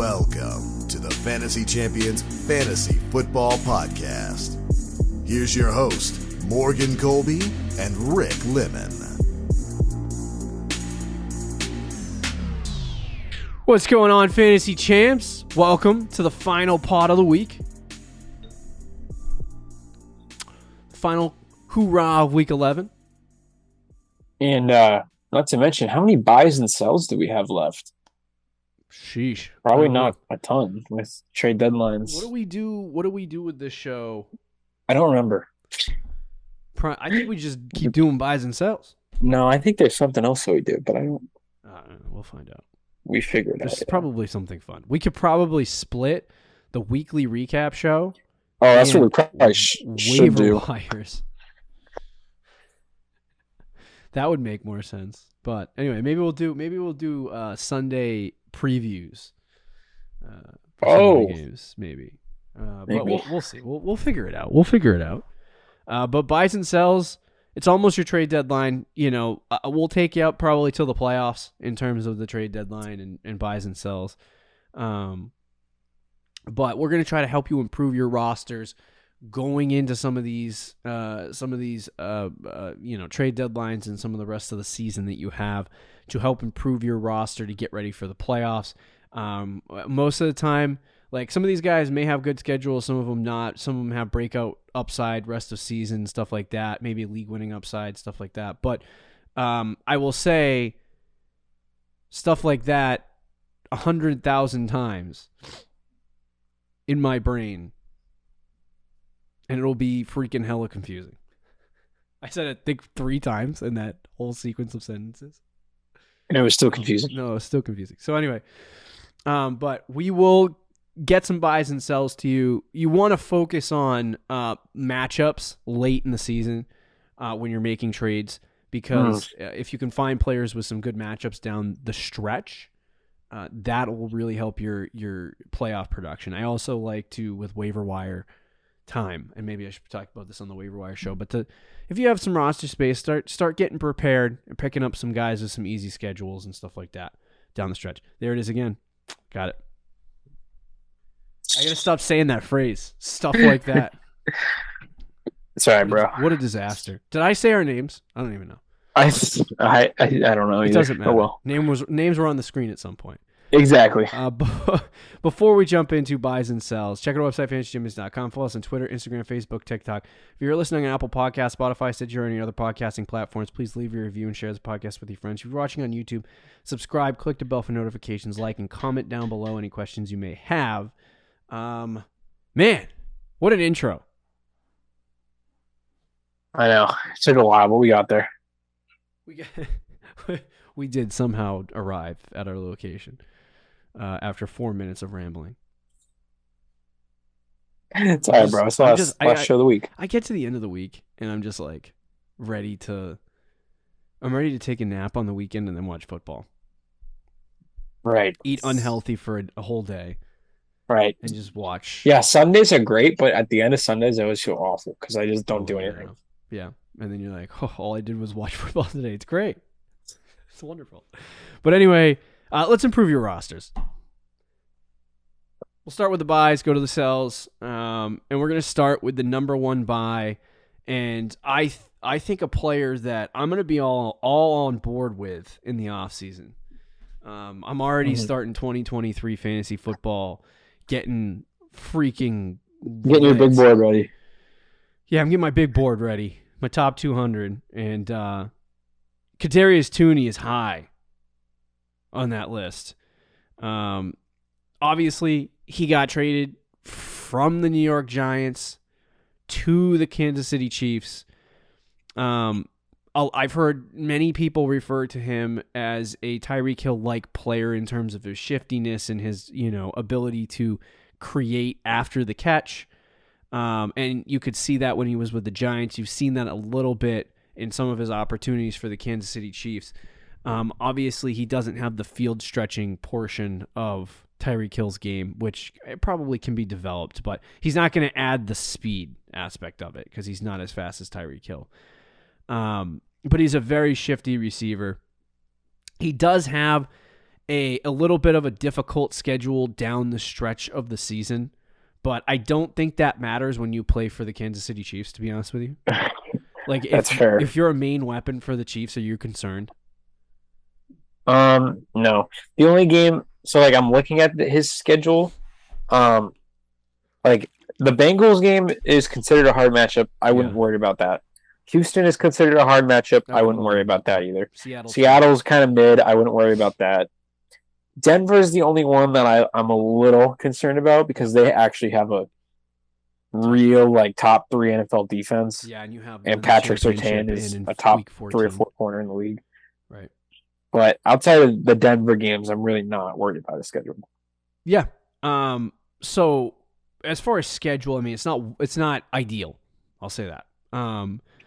Welcome to the Fantasy Champions Fantasy Football Podcast. Here's your host, Morgan Colby and Rick Lemon. What's going on, Fantasy Champs? Welcome to the final pod of the week. Final hoorah of week 11. And not to mention, how many buys and sells do we have left? Sheesh. Probably not a ton with trade deadlines. What do we do with this show? I don't remember. I think we just keep doing buys and sells. No, I think there's something else that we do, but I don't. We'll find out. We figured it out. There's probably something fun. We could probably split the weekly recap show. Oh, that's what we probably should do. Wires. That would make more sense. But anyway, maybe we'll do Sunday previews. Games, maybe. But we'll see. We'll figure it out. But buys and sells, it's almost your trade deadline. You know, we'll take you out probably till the playoffs in terms of the trade deadline and buys and sells. But we're going to try to help you improve your rosters going into some of these trade deadlines and some of the rest of the season that you have to help improve your roster to get ready for the playoffs. Most of the time, like some of these guys may have good schedules, some of them not. Some of them have breakout upside, rest of season, stuff like that. Maybe league winning upside, stuff like that. But I will say stuff like that 100,000 times in my brain, and it'll be freaking hella confusing. I said it, I think 3 times in that whole sequence of sentences. And it was still confusing. No, it's still confusing. So anyway, but we will get some buys and sells to you. You want to focus on matchups late in the season when you're making trades, because if you can find players with some good matchups down the stretch, that will really help your playoff production. I also like to, with waiver wire time, and maybe I should talk about this on the waiver wire show, but if you have some roster space, start getting prepared and picking up some guys with some easy schedules and stuff like that down the stretch. There it is again. Got it. I gotta stop saying that phrase. Stuff like that. It's all right, bro. What a disaster. Did I say our names? I don't even know. I don't know. It doesn't matter. Oh, well. Names were on the screen at some point. Exactly. Before we jump into buys and sells, check out our website, fantasychampions.com. Follow us on Twitter, Instagram, Facebook, TikTok. If you're listening on Apple Podcasts, Spotify, Stitcher, or any other podcasting platforms, please leave your review and share this podcast with your friends. If you're watching on YouTube, subscribe, click the bell for notifications, like, and comment down below any questions you may have. Man, what an intro. I know. It took a while, but we got there. We did somehow arrive at our location after 4 minutes of rambling. It's all right, bro. It's the last show of the week. I get to the end of the week, and I'm just like ready to take a nap on the weekend and then watch football. Right. Eat unhealthy for a whole day. Right. And just watch. Yeah, Sundays are great, but at the end of Sundays, I always feel awful because I just don't do anything. Yeah. And then you're like, oh, all I did was watch football today. It's great. It's wonderful. But anyway, let's improve your rosters. We'll start with the buys, go to the sells, and we're going to start with the number one buy. And I think a player that I'm going to be all on board with in the offseason. I'm already starting 2023 fantasy football, getting your big board ready. Yeah, I'm getting my big board ready. My top 200, and Kadarius Toney is high on that list. Obviously, he got traded from the New York Giants to the Kansas City Chiefs. I've heard many people refer to him as a Tyreek Hill-like player in terms of his shiftiness and his, ability to create after the catch. And you could see that when he was with the Giants. You've seen that a little bit in some of his opportunities for the Kansas City Chiefs. Obviously, he doesn't have the field stretching portion of Tyreek Hill's game, which probably can be developed, but he's not going to add the speed aspect of it because he's not as fast as Tyreek Hill. But he's a very shifty receiver. He does have a little bit of a difficult schedule down the stretch of the season, but I don't think that matters when you play for the Kansas City Chiefs, to be honest with you. Like, That's fair. If you're a main weapon for the Chiefs, are you concerned? No. The only game, so like I'm looking at his schedule. Like the Bengals game is considered a hard matchup. I wouldn't worry about that. Houston is considered a hard matchup. I wouldn't worry about that either. Seattle's kind of mid. I wouldn't worry about that. Denver is the only one that I'm a little concerned about because they actually have a real like top 3 NFL defense. Yeah, and you have Patrick Surtain is a top 3 or 4 corner in the league. Right. But outside of the Denver games, I'm really not worried about the schedule. Yeah. So as far as schedule, I mean, it's not ideal. I'll say that.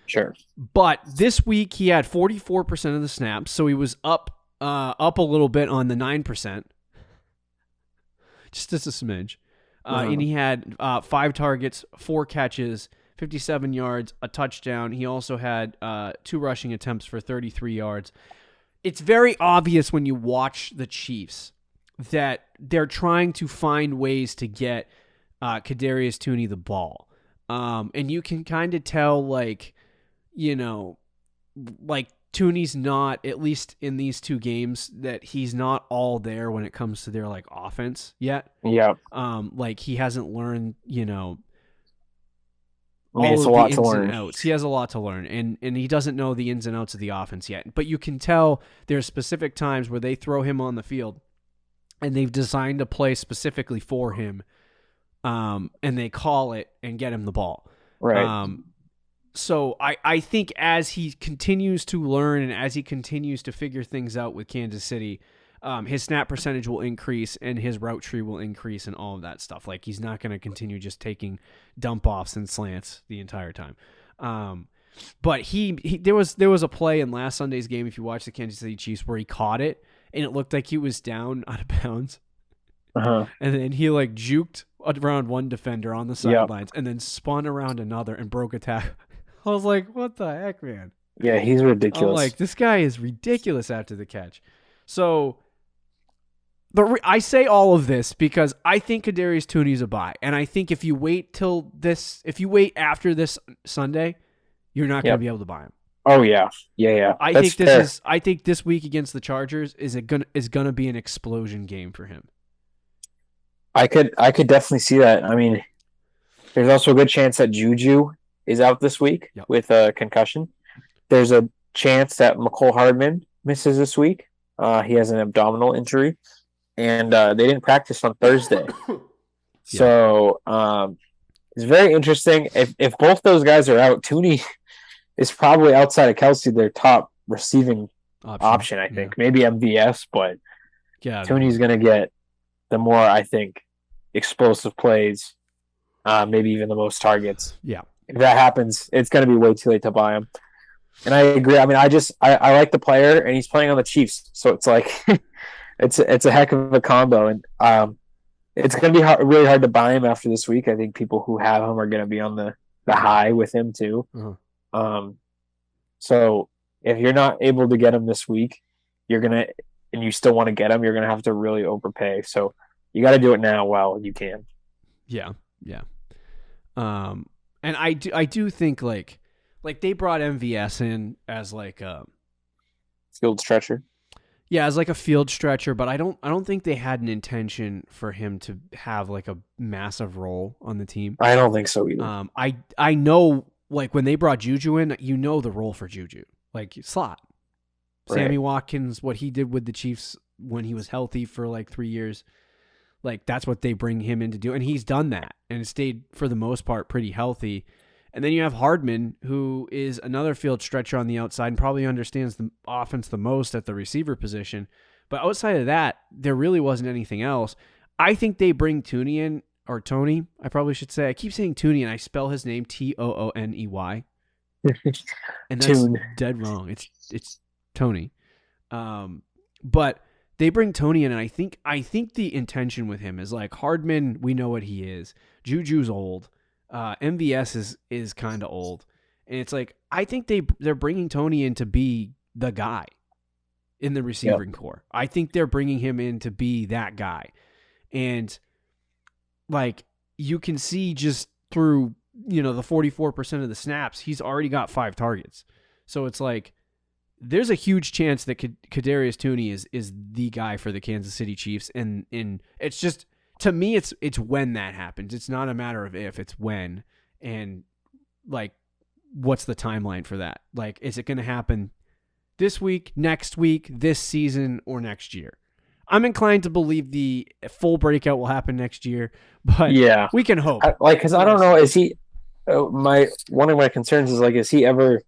Sure. But this week he had 44% of the snaps, so he was up a little bit on the 9%. Just a smidge. And he had 5 targets, 4 catches, 57 yards, a touchdown. He also had 2 rushing attempts for 33 yards. It's very obvious when you watch the Chiefs that they're trying to find ways to get Kadarius Toney the ball. And you can kind of tell, like Toney's not, at least in these 2 games, that he's not all there when it comes to their like offense yet. Yeah. Like he hasn't learned, it's a lot to learn. Outs. He has a lot to learn, and he doesn't know the ins and outs of the offense yet. But you can tell there's specific times where they throw him on the field, and they've designed a play specifically for him, and they call it and get him the ball. Right. So I think as he continues to learn and as he continues to figure things out with Kansas City, his snap percentage will increase and his route tree will increase and all of that stuff. Like he's not going to continue just taking dump offs and slants the entire time. But there was a play in last Sunday's game, if you watch the Kansas City Chiefs, where he caught it and it looked like he was down out of bounds. And then he like juked around one defender on the sidelines and then spun around another and broke a tackle. I was like, what the heck, man? Yeah, he's ridiculous. I'm like, this guy is ridiculous after the catch. So I say all of this because I think Kadarius Toney's a buy. And I think if you wait after this Sunday, you're not going to be able to buy him. Oh yeah. Yeah. I think this week against the Chargers is gonna be an explosion game for him. I could definitely see that. I mean, there's also a good chance that Juju is out this week with a concussion. There's a chance that McCole Hardman misses this week. He has an abdominal injury, and they didn't practice on Thursday. So it's very interesting. If both those guys are out, Toney is probably outside of Kelsey their top receiving option I think. Maybe MVS, but Toney's going to get the more, I think, explosive plays, maybe even the most targets. Yeah. If that happens, it's going to be way too late to buy him. And I agree. I mean, I like the player, and he's playing on the Chiefs, so it's like it's a heck of a combo, and it's going to be really hard to buy him after this week. I think people who have him are going to be on the high with him too. So if you're not able to get him this week, and you still want to get him, you're going to have to really overpay. So you got to do it now while you can. Yeah. And I do think like they brought MVS in as like a field stretcher. Yeah, as like a field stretcher, but I don't think they had an intention for him to have like a massive role on the team. I don't think so either. I know, like when they brought Juju in, you know the role for Juju, like slot. Right. Sammy Watkins, what he did with the Chiefs when he was healthy for like 3 years, like that's what they bring him in to do, and he's done that and stayed for the most part pretty healthy. And then you have Hardman, who is another field stretcher on the outside and probably understands the offense the most at the receiver position. But outside of that, there really wasn't anything else. I think they bring Toney in, or Tony, I probably should say. I keep saying Toney, and I spell his name Tooney. And that's dead wrong. It's Tony. But they bring Toney in, and I think the intention with him is like Hardman, we know what he is. Juju's old. MVS is kind of old, and it's like I think they're bringing Toney in to be the guy. in the receiving core. I think they're bringing him in to be that guy. And like you can see just through, the 44% of the snaps, he's already got 5 targets. So it's like there's a huge chance that Kadarius Toney is the guy for the Kansas City Chiefs. And it's just, to me, it's when that happens. It's not a matter of if, it's when. And like, what's the timeline for that? Like, is it going to happen this week, next week, this season, or next year? I'm inclined to believe the full breakout will happen next year, but we can hope. Because I don't know, is he? One of my concerns is like, is he ever,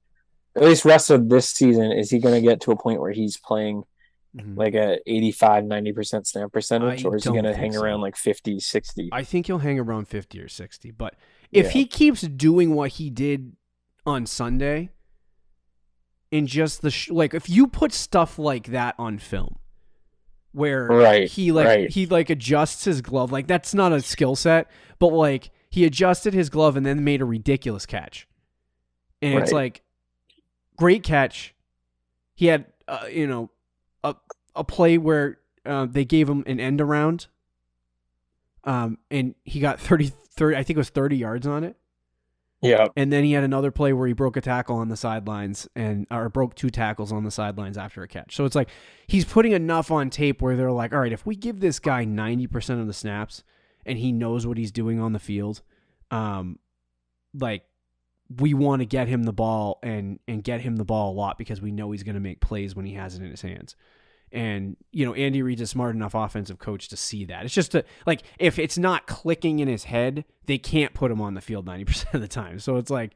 at least rest of this season, is he going to get to a point where he's playing like a 85-90% snap percentage, or is he going to hang around like 50, 60? I think he'll hang around 50 or 60. But if he keeps doing what he did on Sunday, and just like if you put stuff like that on film, where he adjusts his glove, like that's not a skill set, but like he adjusted his glove and then made a ridiculous catch, and it's like great catch. He had a play where they gave him an end around, and he got 30, I think it was 30 yards on it. Yeah. And then he had another play where he broke a tackle on the sidelines or broke 2 tackles on the sidelines after a catch. So it's like he's putting enough on tape where they're like, all right, if we give this guy 90% of the snaps and he knows what he's doing on the field, like we want to get him the ball and get him the ball a lot because we know he's going to make plays when he has it in his hands. And, Andy Reid's a smart enough offensive coach to see that. It's just like, if it's not clicking in his head, they can't put him on the field 90% of the time. So it's like,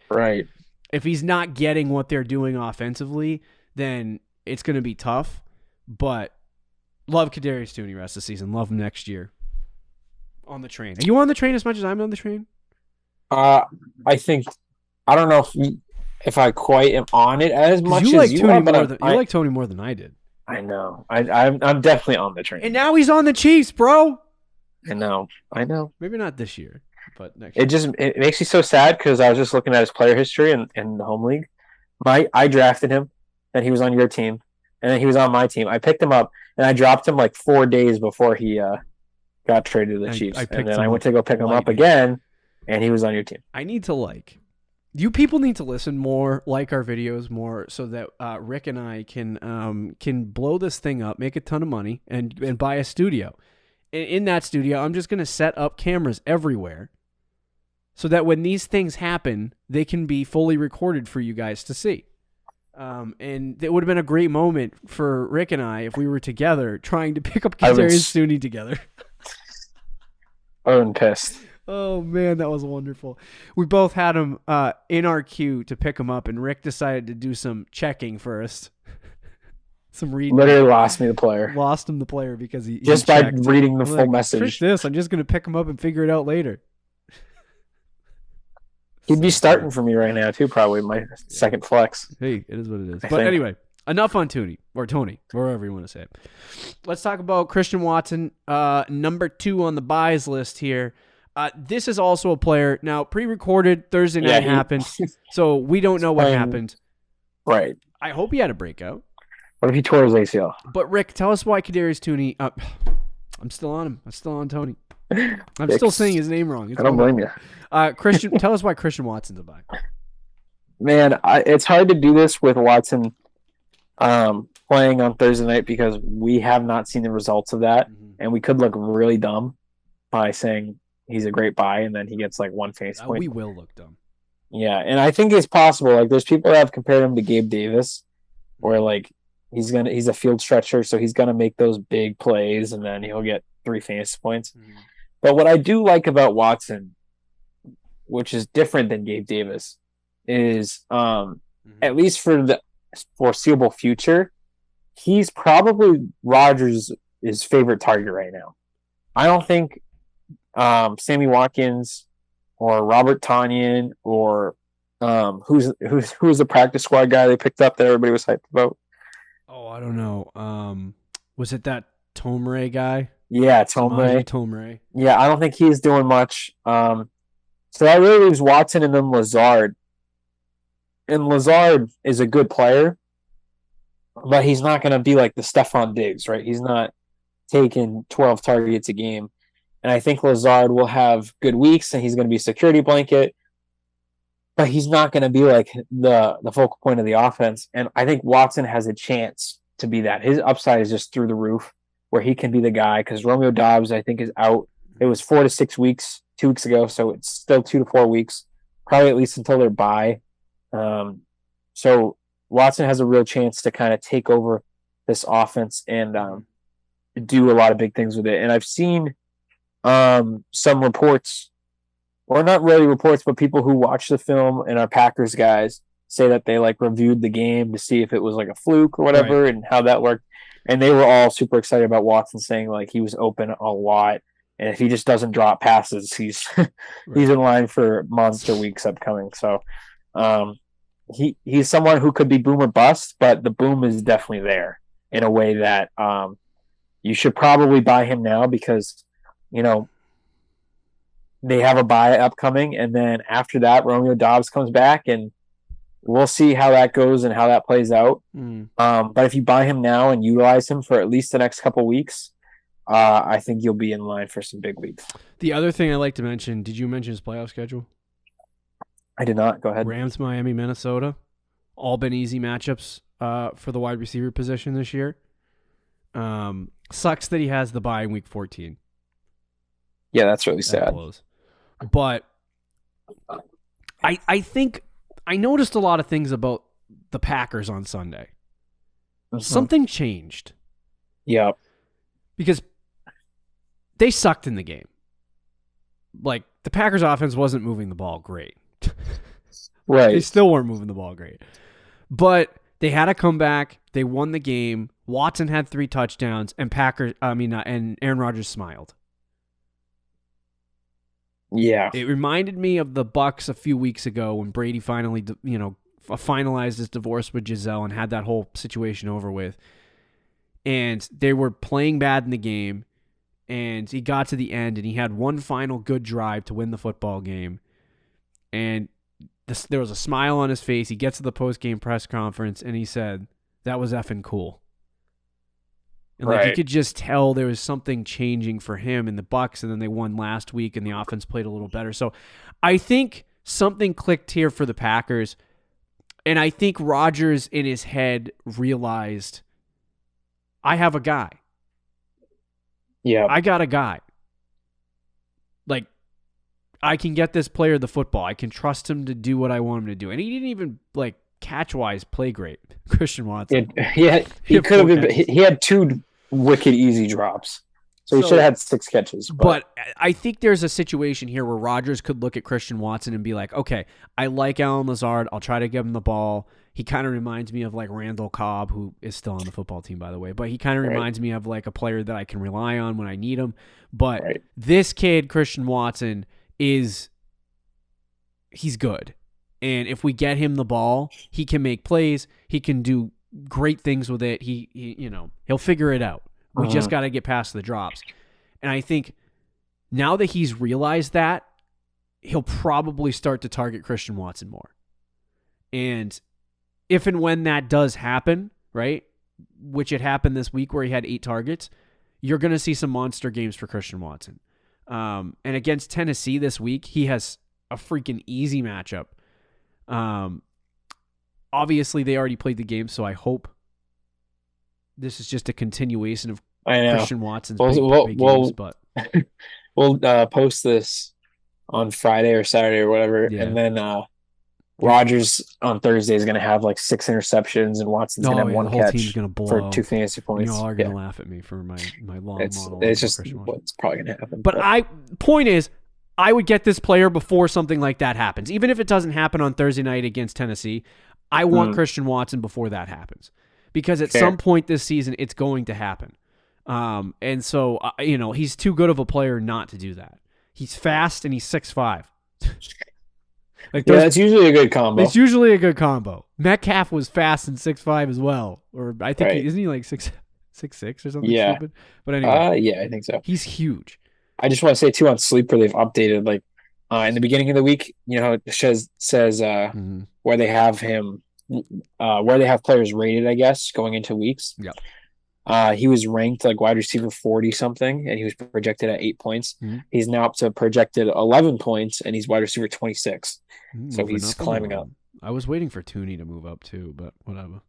if he's not getting what they're doing offensively, then it's going to be tough. But love Kadarius Toney rest of the season. Love him next year. On the train. Are you on the train as much as I'm on the train? I think, I don't know if I quite am on it as much as like you Toney are, but you like Toney more than I did. I know. I'm definitely on the train. And now he's on the Chiefs, bro. I know. Maybe not this year, but next year. It makes me so sad because I was just looking at his player history in the home league. I drafted him, then he was on your team, and then he was on my team. I picked him up, and I dropped him like 4 days before he got traded to the Chiefs. And then I went to go pick him up again, and he was on your team. I need to you people need to listen more, like our videos more, so that Rick and I can blow this thing up, make a ton of money, and buy a studio. In that studio, I'm just going to set up cameras everywhere so that when these things happen, they can be fully recorded for you guys to see. And it would have been a great moment for Rick and I if we were together trying to pick up Kadarius Toney together. I'm pissed. Oh, man, that was wonderful. We both had him in our queue to pick him up, and Rick decided to do some checking first. Some reading. Literally lost me the player. Lost him the player because he just by reading the full message. I'm just going to pick him up and figure it out later. He'd be starting for me right now, too, probably my second flex. Hey, it is what it is. But anyway, enough on Toney, or Tony, wherever you want to say it. Let's talk about Christian Watson, number 2 on the buys list here. This is also a player. Now, pre-recorded, Thursday night happened, so we don't know what happened. Right. I hope he had a breakout. What if he tore his ACL? But, Rick, tell us why Kadarius Toney... I'm still on him. I'm still on Tony. I'm still saying his name wrong. I don't blame you. Christian, tell us why Christian Watson's a buy. Man, it's hard to do this with Watson playing on Thursday night because we have not seen the results of that, and we could look really dumb by saying he's a great buy, and then he gets like 1 fantasy point. We will look dumb. Yeah, and I think it's possible. Like, there's people that have compared him to Gabe Davis, where like he's a field stretcher, so he's gonna make those big plays, and then he'll get 3 fantasy points. But what I do like about Watson, which is different than Gabe Davis, is at least for the foreseeable future, he's probably Rodgers' favorite target right now. I don't think Sammy Watkins or Robert Tonyan or who's the practice squad guy they picked up that everybody was hyped about? Oh, I don't know. Was it that Tomre guy? Yeah, Tomre. Tomre. Yeah, I don't think he's doing much. So that really leaves Watson and then Lazard. And Lazard is a good player. but he's not going to be like the Stephon Diggs, right? He's not taking 12 targets a game. And I think Lazard will have good weeks and he's going to be a security blanket, but he's not going to be like the focal point of the offense. And I think Watson has a chance to be that. His upside is just through the roof where he can be the guy because Romeo Doubs, I think, is out. It was 4 to 6 weeks 2 weeks ago, so it's still 2 to 4 weeks, probably at least until they're bye. So Watson has a real chance to kind of take over this offense and do a lot of big things with it. And I've seen some reports, or not really reports, but people who watch the film and are Packers guys say that they like reviewed the game to see if it was like a fluke or whatever and how that worked. And they were all super excited about Watson saying like he was open a lot. And if he just doesn't drop passes, he's he's in line for monster weeks upcoming. So he's someone who could be boom or bust, but the boom is definitely there in a way that you should probably buy him now because, you know, they have a bye upcoming. And then after that, Romeo Doubs comes back and we'll see how that goes and how that plays out. But if you buy him now and utilize him for at least the next couple weeks, I think you'll be in line for some big weeks. The other thing I like to mention, did you mention his playoff schedule? I did not. Go ahead. Rams, Miami, Minnesota. All been easy matchups for the wide receiver position this year. Sucks that he has the bye in week 14. Yeah, that's really sad. But I think I noticed a lot of things about the Packers on Sunday. Something changed. Yeah. Because they sucked in the game. Like, the Packers offense wasn't moving the ball great. Right. They still weren't moving the ball great. But they had a comeback. They won the game. Watson had 3 touchdowns, and and Aaron Rodgers smiled. Yeah. It reminded me of the Bucs a few weeks ago when Brady finally, finalized his divorce with Giselle and had that whole situation over with. And they were playing bad in the game, and he got to the end, and he had one final good drive to win the football game. And there was a smile on his face. He gets to the post-game press conference, and he said, "That was effing cool." And you could just tell there was something changing for him in the Bucs, and then they won last week, and the offense played a little better. So I think something clicked here for the Packers, and I think Rodgers in his head realized, I have a guy. Yeah. I got a guy. Like, I can get this player the football. I can trust him to do what I want him to do. And he didn't even, catch-wise play great. Christian Watson. He could have been. He had 2 wicked easy drops. So he should have had 6 catches. But I think there's a situation here where Rodgers could look at Christian Watson and be like, okay, I like Allen Lazard. I'll try to give him the ball. He kind of reminds me of Randall Cobb, who is still on the football team, by the way. But he kind of reminds me of a player that I can rely on when I need him. But this kid, Christian Watson, he's good. And if we get him the ball, he can make plays. He can do great things with it. He'll figure it out. We just got to get past the drops. And I think now that he's realized that, he'll probably start to target Christian Watson more. And if and when that does happen, right, which it happened this week where he had 8 targets, you're going to see some monster games for Christian Watson. And against Tennessee this week, he has a freaking easy matchup. Obviously, they already played the game, so I hope this is just a continuation of Christian Watson's big games. But we'll post this on Friday or Saturday or whatever, and then Rodgers on Thursday is going to have 6 interceptions, and Watson's going to have 1 catch for 2 fantasy points. You all are going to laugh at me for my long monologue. It's just what's probably going to happen. But point is, I would get this player before something like that happens. Even if it doesn't happen on Thursday night against Tennessee, I want Christian Watson before that happens. Because at some point this season, it's going to happen. And so, he's too good of a player not to do that. He's fast and he's 6'5". That's usually a good combo. It's usually a good combo. Metcalf was fast and 6'5" as well. Or I think, isn't he 6'6" or something stupid? But anyway. I think so. He's huge. I just want to say, too, on Sleeper, they've updated, in the beginning of the week, it says where they have him where they have players rated, I guess, going into weeks. Yeah. He was ranked like wide receiver 40 something, and he was projected at 8 points. Mm-hmm. He's now up to projected 11 points, and he's wide receiver 26. So Moving he's climbing up. I was waiting for Tooney to move up too, but whatever.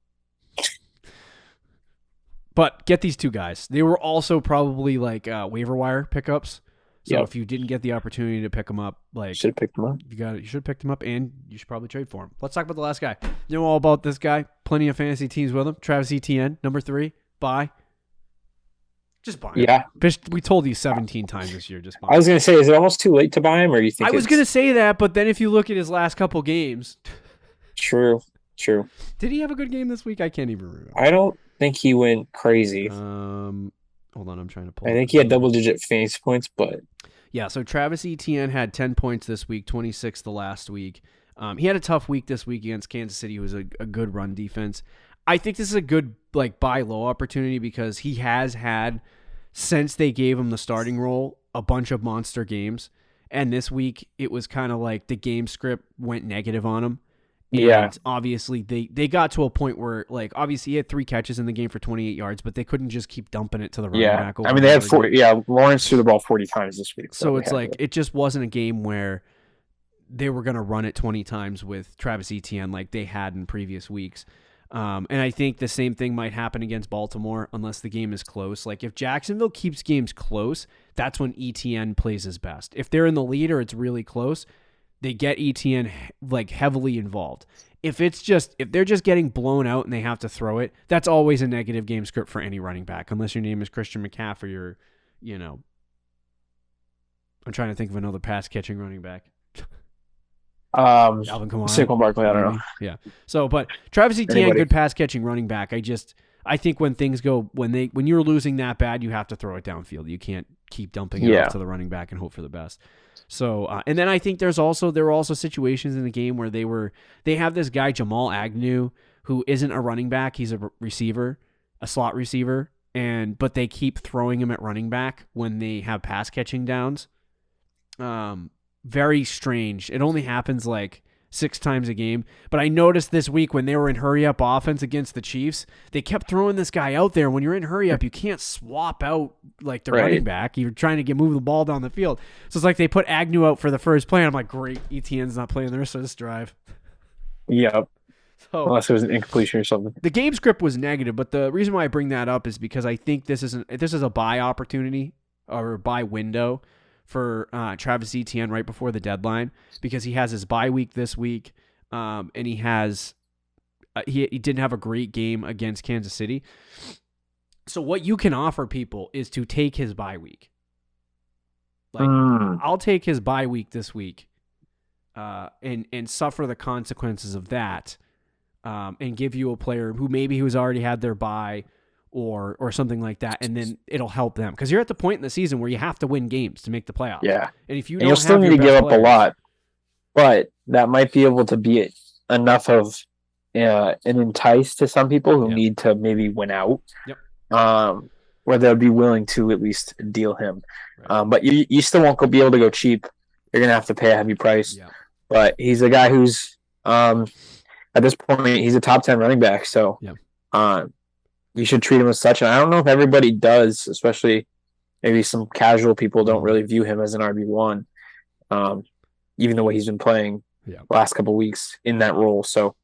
But get these two guys. They were also probably like waiver wire pickups. So if you didn't get the opportunity to pick them up, like should have picked them up. You should have picked them up, and you should probably trade for him. Let's talk about the last guy. You know all about this guy. Plenty of fantasy teams with him. Travis Etienne, number 3. Buy. Just buy him. Yeah. We told you 17 times this year. Just buy him. I was going to say, is it almost too late to buy him, or you think I was going to say that, but then if you look at his last couple games. True. Did he have a good game this week? I can't even remember. I don't think he went crazy. Hold on, I'm trying to pull. I think he had double-digit fantasy points, but yeah. So Travis Etienne had 10 points this week, 26 the last week. He had a tough week this week against Kansas City, who was a good run defense. I think this is a good buy low opportunity because he has had, since they gave him the starting role, a bunch of monster games, and this week it was kind of like the game script went negative on him. And obviously they got to a point where, like, obviously he had 3 catches in the game for 28 yards, but they couldn't just keep dumping it to the running back. I mean, they had 4. Yeah, Lawrence threw the ball 40 times this week. So it's like it just wasn't a game where they were going to run it 20 times with Travis Etienne like they had in previous weeks. And I think the same thing might happen against Baltimore unless the game is close. Like if Jacksonville keeps games close, that's when Etienne plays his best. If they're in the lead or it's really close, they get Etienne like heavily involved. If they're just getting blown out and they have to throw it, that's always a negative game script for any running back, unless your name is Christian McCaffrey or, I'm trying to think of another pass catching running back. Alvin Kamara. Saquon Barkley, I don't know. Yeah. So, but Travis Etienne, good pass catching running back. I think when things go, when you're losing that bad, you have to throw it downfield. You can't keep dumping it off to the running back and hope for the best. So, and then I think there were also situations in the game where they have this guy Jamal Agnew who isn't a running back. He's a receiver, a slot receiver, but they keep throwing him at running back when they have pass catching downs. Very strange. It only happens like 6 times a game. But I noticed this week when they were in hurry-up offense against the Chiefs, they kept throwing this guy out there. When you're in hurry-up, you can't swap out like the running back. You're trying to move the ball down the field. So it's like they put Agnew out for the first play, and I'm like, great, Etienne's not playing the rest of this drive. Yep. So, unless it was an incompletion or something. The game script was negative, but the reason why I bring that up is because I think this is a buy opportunity or a buy window for Travis Etienne right before the deadline, because he has his bye week this week, and he has he didn't have a great game against Kansas City. So what you can offer people is to take his bye week. Like I'll take his bye week this week, and suffer the consequences of that, and give you a player who who's already had their bye, or something like that, and then it'll help them because you're at the point in the season where you have to win games to make the playoffs. Yeah, and if you'll still need to give up a lot, but that might be able to be enough of an entice to some people who need to maybe win out. Yep. Where they'll be willing to at least deal him. Right. But you still won't be able to go cheap. You're gonna have to pay a heavy price. Yeah. But he's a guy who's at this point he's a top 10 running back. So you should treat him as such. And I don't know if everybody does, especially maybe some casual people don't really view him as an RB1, even the way he's been playing the last couple of weeks in that role. So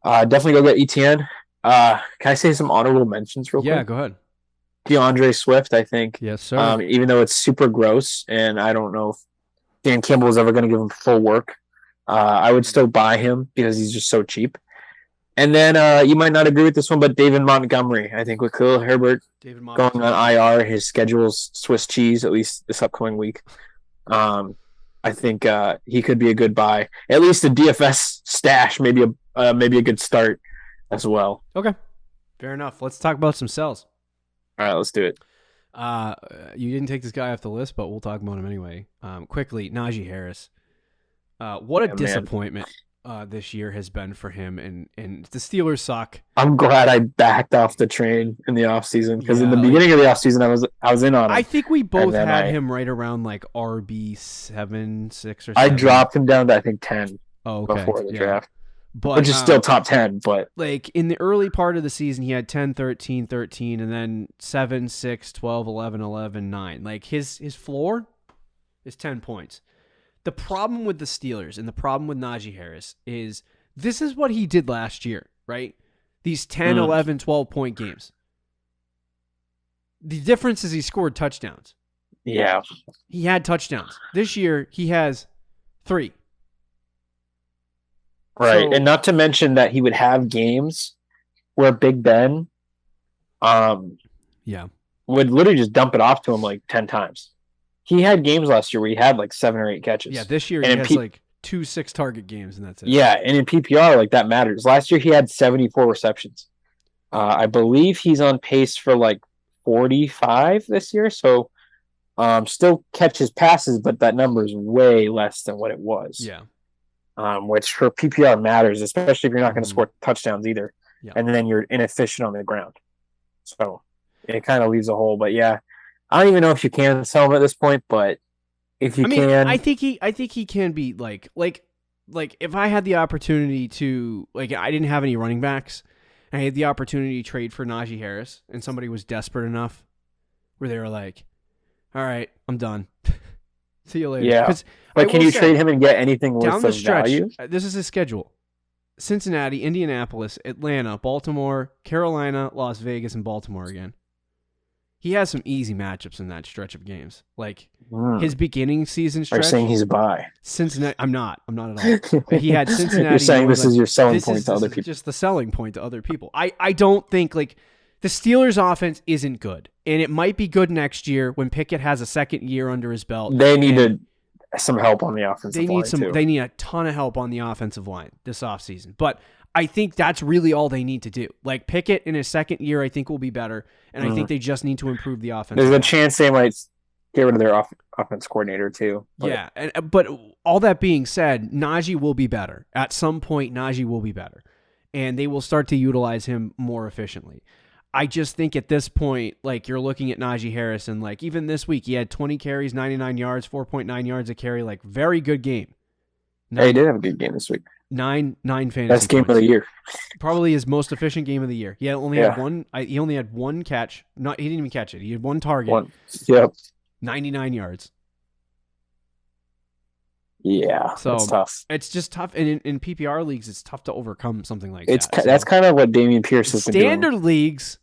definitely go get Etienne. Can I say some honorable mentions real quick? Yeah, go ahead. DeAndre Swift, I think. Yes, sir. Even though it's super gross, and I don't know if Dan Campbell is ever going to give him full work, I would still buy him because he's just so cheap. And then you might not agree with this one, but David Montgomery, I think with Khalil Herbert going on IR, his schedule's Swiss cheese, at least this upcoming week. I think he could be a good buy. At least a DFS stash, maybe a good start as well. Okay, fair enough. Let's talk about some sells. All right, let's do it. You didn't take this guy off the list, but we'll talk about him anyway. Quickly, Najee Harris. What a disappointment this year has been for him, and the Steelers suck. I'm glad I backed off the train in the offseason because in the beginning of the offseason I was in on him. I think we both had him right around like RB 7, 6, or 7. I dropped him down to I think 10 before the draft. But which is still top 10. But like in the early part of the season, he had 10, 13, 13, and then 7, 6, 12, 11, 11, 9. Like his floor is 10 points. The problem with the Steelers and the problem with Najee Harris is this is what he did last year, right? These 10, 11, 12-point games. The difference is he scored touchdowns. Yeah. He had touchdowns. This year, he has 3. Right. So, and not to mention that he would have games where Big Ben would literally just dump it off to him like 10 times. He had games last year where he had like 7 or 8 catches. Yeah, this year he has like 2 6-target games, and that's it. Yeah, and in PPR, like that matters. Last year he had 74 receptions. I believe he's on pace for like 45 this year, so still catches passes, but that number is way less than what it was. Yeah. Which for PPR matters, especially if you're not going to score touchdowns either. Yeah. And then you're inefficient on the ground. So it kind of leaves a hole. But yeah, I don't even know if you can sell him at this point, but if you can, I think he can be like if I had the opportunity to, like, I didn't have any running backs, and I had the opportunity to trade for Najee Harris, and somebody was desperate enough where they were like, all right, I'm done. See you later. Yeah. But can you trade him and get anything worth the value? This is his schedule. Cincinnati, Indianapolis, Atlanta, Baltimore, Carolina, Las Vegas, and Baltimore again. He has some easy matchups in that stretch of games. Like his beginning season stretch. Are you saying he's a buy? Cincinnati. I'm not at all. But he had Cincinnati. You're saying this is your selling point to other people. Just the selling point to other people. I don't think like the Steelers' offense isn't good, and it might be good next year when Pickett has a second year under his belt. They needed some help on the offensive line too. They need a ton of help on the offensive line this offseason. But I think that's really all they need to do. Like Pickett in his second year, I think will be better, and I think they just need to improve the offense. There's a chance they might get rid of their offense coordinator too. But. Yeah, but all that being said, Najee will be better. At some point, Najee will be better, and they will start to utilize him more efficiently. I just think at this point, like you're looking at Najee Harris, and like even this week, he had 20 carries, 99 yards, 4.9 yards a carry, like very good game. He did have a good game this week. Nine fantasy best game points. of the year. Probably his most efficient game of the year. He only had one. He only had one catch. He didn't even catch it. He had one target. Yep. 99 yards. Yeah, so it's tough. It's just tough, and in PPR leagues, it's tough to overcome something like that. That's kind of what Dameon Pierce has been doing. Standard leagues,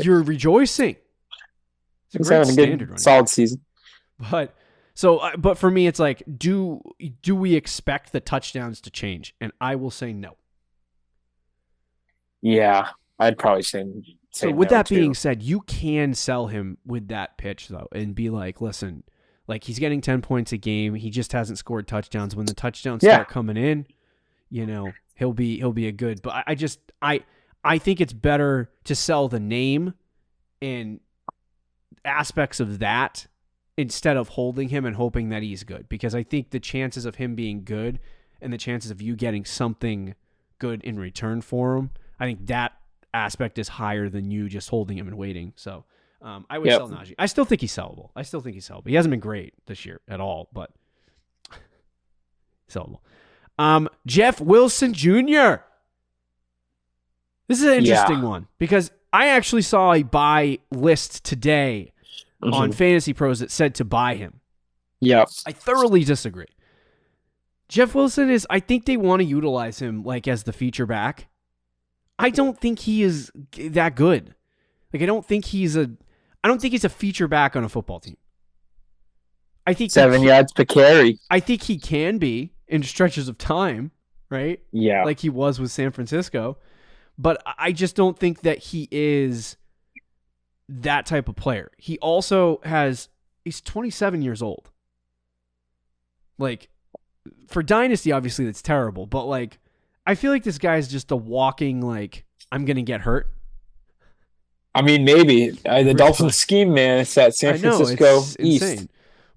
you're rejoicing. He's having a good, solid season. But for me, it's like, do we expect the touchdowns to change? And I will say no. Yeah, I'd probably say so. With that being said, you can sell him with that pitch though, and be like, listen, like he's getting 10 points a game. He just hasn't scored touchdowns. When the touchdowns start coming in, he'll be a good. But I think it's better to sell the name and aspects of that instead of holding him and hoping that he's good, because I think the chances of him being good and the chances of you getting something good in return for him, I think that aspect is higher than you just holding him and waiting. So I would sell Najee. I still think he's sellable. He hasn't been great this year at all, but sellable. Jeff Wilson Jr. This is an interesting one because I actually saw a buy list today on Fantasy Pros that said to buy him. Yeah. I thoroughly disagree. Jeff Wilson I think they want to utilize him like as the feature back. I don't think he is that good. Like I don't think he's a feature back on a football team. I think 7 yards per carry. I think he can be in stretches of time, right? Yeah. Like he was with San Francisco. But I just don't think that he is that type of player. He also he's 27 years old. Like, for Dynasty, obviously that's terrible, but like, I feel like this guy's just a walking, like, I'm going to get hurt. I mean, maybe. The Dolphins scheme, man, it's that San Francisco it's East. Insane.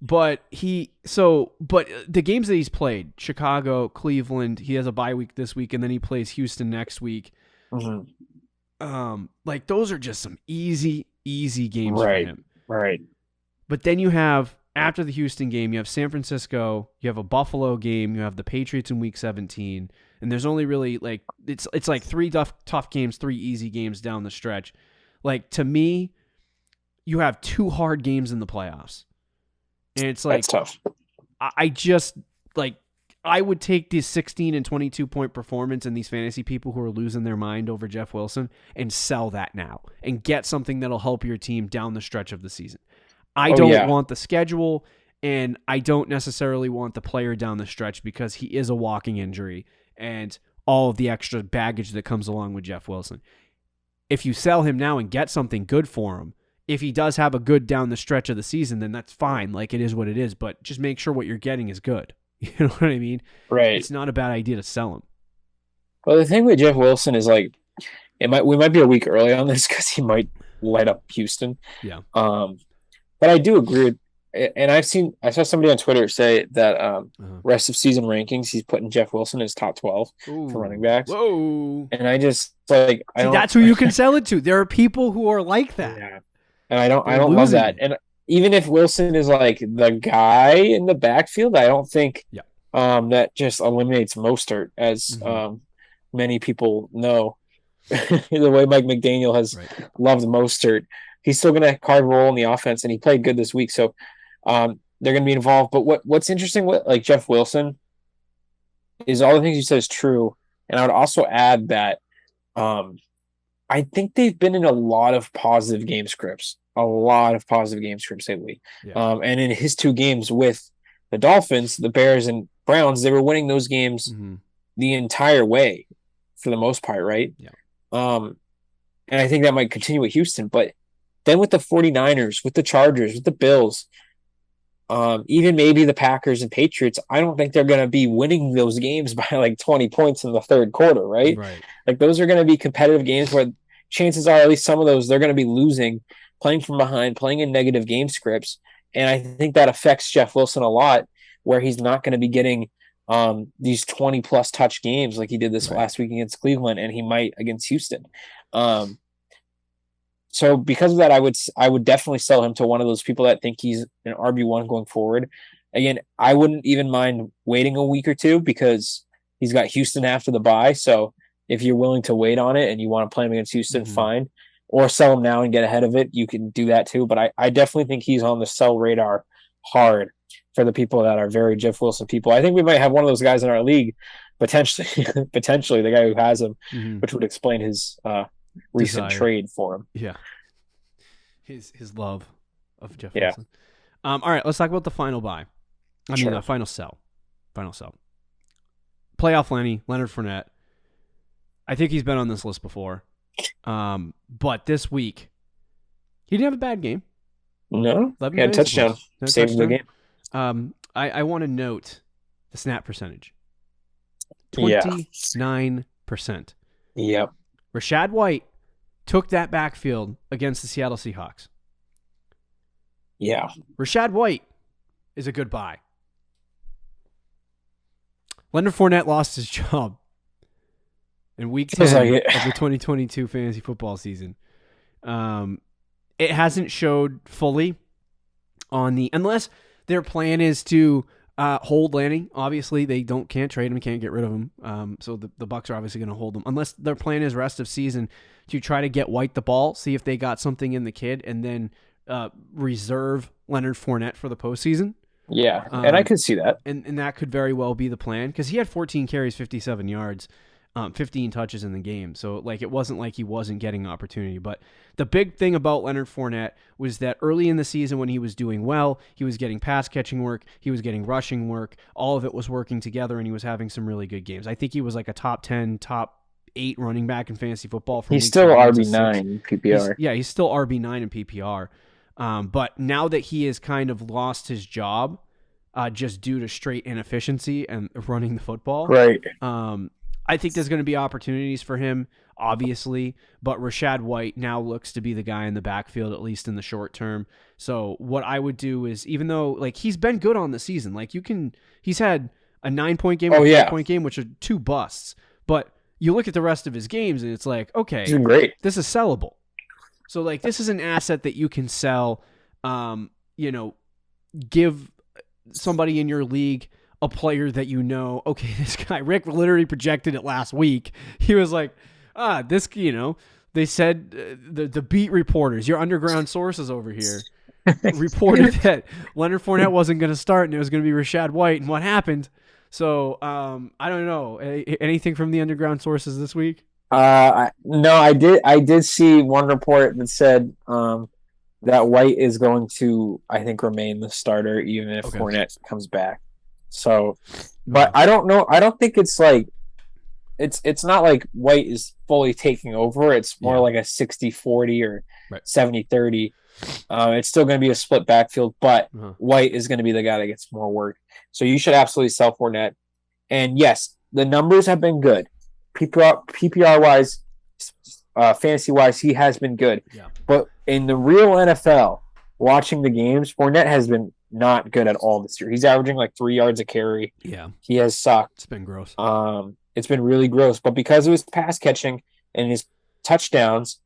But the games that he's played, Chicago, Cleveland, he has a bye week this week, and then he plays Houston next week. Like those are just some easy games for him. Right. But then you have, after the Houston game, you have San Francisco, you have a Buffalo game, you have the Patriots in week 17, and there's only really like it's like 3 tough games, 3 easy games down the stretch. Like, to me, you have 2 hard games in the playoffs, and it's like, that's tough. I just like, I would take this 16 and 22 point performance and these fantasy people who are losing their mind over Jeff Wilson and sell that now and get something that'll help your team down the stretch of the season. I don't want the schedule, and I don't necessarily want the player down the stretch because he is a walking injury and all of the extra baggage that comes along with Jeff Wilson. If you sell him now and get something good for him, if he does have a good down the stretch of the season, then that's fine. Like, it is what it is, but just make sure what you're getting is good. You know what I mean? Right. It's not a bad idea to sell him. Well, the thing with Jeff Wilson is like, we might be a week early on this because he might light up Houston. Yeah. But I do agree with, and I saw somebody on Twitter say that rest of season rankings, he's putting Jeff Wilson as top 12 for running backs. Whoa. And I just like, that's who you can sell it to. There are people who are like that. Yeah. And I don't love that. And even if Wilson is like the guy in the backfield, I don't think that just eliminates Mostert, as many people know. The way Mike McDaniel has loved Mostert, he's still going to carve a role in the offense, and he played good this week, so they're going to be involved. But what's interesting with like Jeff Wilson is all the things you said is true, and I would also add that I think they've been in a lot of positive game scripts lately. Yeah. And in his 2 games with the Dolphins, the Bears and Browns, they were winning those games the entire way for the most part, right? Yeah. And I think that might continue with Houston, but then with the 49ers, with the Chargers, with the Bills, even maybe the Packers and Patriots, I don't think they're going to be winning those games by like 20 points in the third quarter, right? Like, those are going to be competitive games where chances are, at least some of those, they're going to be losing, playing from behind, playing in negative game scripts. And I think that affects Jeff Wilson a lot, where he's not going to be getting these 20-plus touch games like he did this last week against Cleveland, and he might against Houston. So because of that, I would definitely sell him to one of those people that think he's an RB1 going forward. Again, I wouldn't even mind waiting a week or 2 because he's got Houston after the bye. So if you're willing to wait on it and you want to play him against Houston, fine. Or sell him now and get ahead of it, you can do that too. But I definitely think he's on the sell radar hard for the people that are very Jeff Wilson people. I think we might have one of those guys in our league, potentially the guy who has him, which would explain his recent trade for him. Yeah. His love of Jeff Wilson. All right, let's talk about the final buy. The final sell. Playoff Leonard Fournette. I think he's been on this list before. But this week, he didn't have a bad game. No, he had a touchdown. Saved the game. I want to note the snap percentage. 29%. Yep. Rashad White took that backfield against the Seattle Seahawks. Yeah. Rashad White is a good buy. Leonard Fournette lost his job in week 10 of the 2022 fantasy football season. It hasn't showed fully unless their plan is to hold Lanny. Obviously, they can't trade him, can't get rid of him. So the Bucs are obviously going to hold him. Unless their plan is rest of season to try to get White the ball, see if they got something in the kid, and then reserve Leonard Fournette for the postseason. Yeah, and I could see that. And that could very well be the plan, because he had 14 carries, 57 yards, 15 touches in the game. So it wasn't like he wasn't getting an opportunity. But the big thing about Leonard Fournette was that early in the season when he was doing well, he was getting pass catching work, he was getting rushing work, all of it was working together, and he was having some really good games. I think he was like a top 10, top 8 running back in fantasy football. He's still RB9 in PPR. He's still RB9 in PPR. But now that he has kind of lost his job just due to straight inefficiency and running the football, right? I think there's going to be opportunities for him, obviously, but Rashad White now looks to be the guy in the backfield, at least in the short term. So what I would do is, even though he's been good on the season, he's had a 9-point game, a 4-point game, which are 2 busts, but you look at the rest of his games and it's like, okay, he's great. This is sellable. So this is an asset that you can sell, give somebody in your league a player that you know, okay, this guy, Rick literally projected it last week. He was like, this, they said the beat reporters, your underground sources over here, reported that Leonard Fournette wasn't going to start and it was going to be Rachaad White. And what happened? So I don't know. Anything from the underground sources this week? No, I did see one report that said that White is going to, I think, remain the starter even if Fournette comes back. So, but I don't know. I don't think it's like it's not like White is fully taking over. It's more like a 60-40 or 70-30. It's still going to be a split backfield, but White is going to be the guy that gets more work. So you should absolutely sell Fournette. And yes, the numbers have been good. PPR wise, fantasy wise, he has been good. Yeah. But in the real NFL, watching the games, Fournette has been not good at all this year. He's averaging like 3 yards a carry. Yeah. He has sucked. It's been gross. It's been really gross. But because of his pass catching and his touchdowns,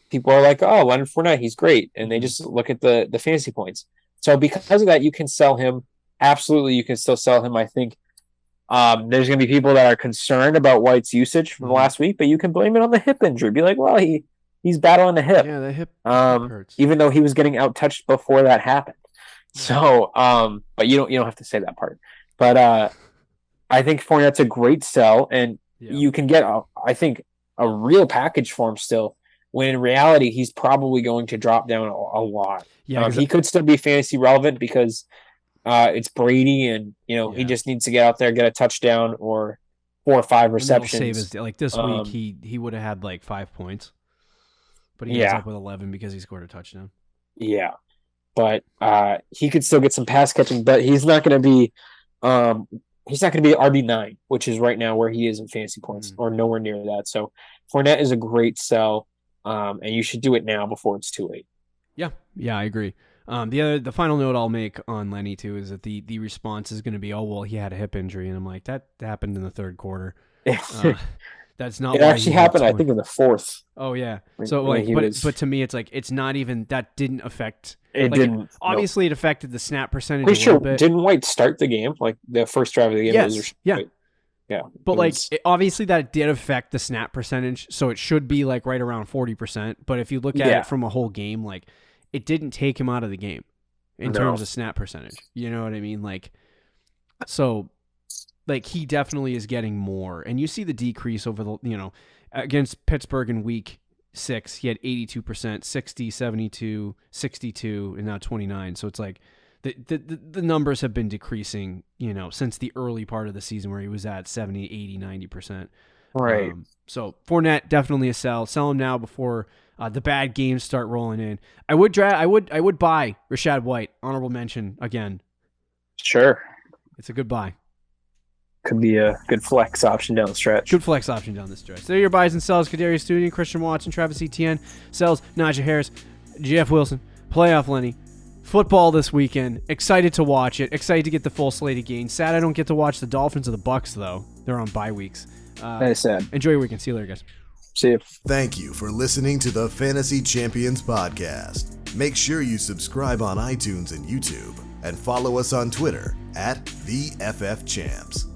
people are like, oh, Leonard Fournette, he's great. And they just look at the fantasy points. So because of that, you can sell him. Absolutely, you can still sell him, I think. There's going to be people that are concerned about White's usage from last week, but you can blame it on the hip injury. Be like, well, he's battling the hip. Yeah, the hip hurts. Even though he was getting out-touched before that happened. So, but you don't have to say that part. But I think Fournette's a great sell, and you can get, I think, a real package for him still, when in reality, he's probably going to drop down a lot. Yeah, he could still be fantasy relevant because it's Brady, and he just needs to get out there, get a touchdown or 4 or 5 receptions. Save his, like this week, he would have had like 5 points, but he ends up with 11 because he scored a touchdown. Yeah, but he could still get some pass catching, but he's not going to be RB9, which is right now where he is in fantasy points, or nowhere near that. So Fournette is a great sell, and you should do it now before it's too late. Yeah, I agree. The final note I'll make on Lenny too is that the response is going to be, oh well, he had a hip injury, and I'm like, that happened in the third quarter. That's not. It actually happened, I think, in the fourth. Oh yeah. So like, but to me, it's like it's not even that didn't affect. It didn't. Obviously, it affected the snap percentage. Pretty sure. Didn't White start the game, like the first drive of the game? Yes. Yeah. Yeah. But obviously that did affect the snap percentage, so it should be like right around 40%. But if you look at it from a whole game, like it didn't take him out of the game in terms of snap percentage. You know what I mean? Like, so like he definitely is getting more, and you see the decrease over the against Pittsburgh in week 6, he had 82%, 60, 72, 62, and now 29. So it's like the numbers have been decreasing, since the early part of the season where he was at 70, 80, 90%. Right. So Fournette, definitely a sell. Sell him now before the bad games start rolling in. I would buy Rachaad White. Honorable mention again. Sure. It's a good buy. Could be a good flex option down the stretch. Good flex option down the stretch. There are your buys and sells. Kadarius Toney, Christian Watson, Travis Etienne. Sells Najee Harris, Jeff Wilson. Playoff Lenny. Football this weekend. Excited to watch it. Excited to get the full slate of games. Sad I don't get to watch the Dolphins or the Bucks though. They're on bye weeks. That is sad. Enjoy your weekend. See you later, guys. See you. Thank you for listening to the Fantasy Champions Podcast. Make sure you subscribe on iTunes and YouTube, and follow us on Twitter @TheFFChamps.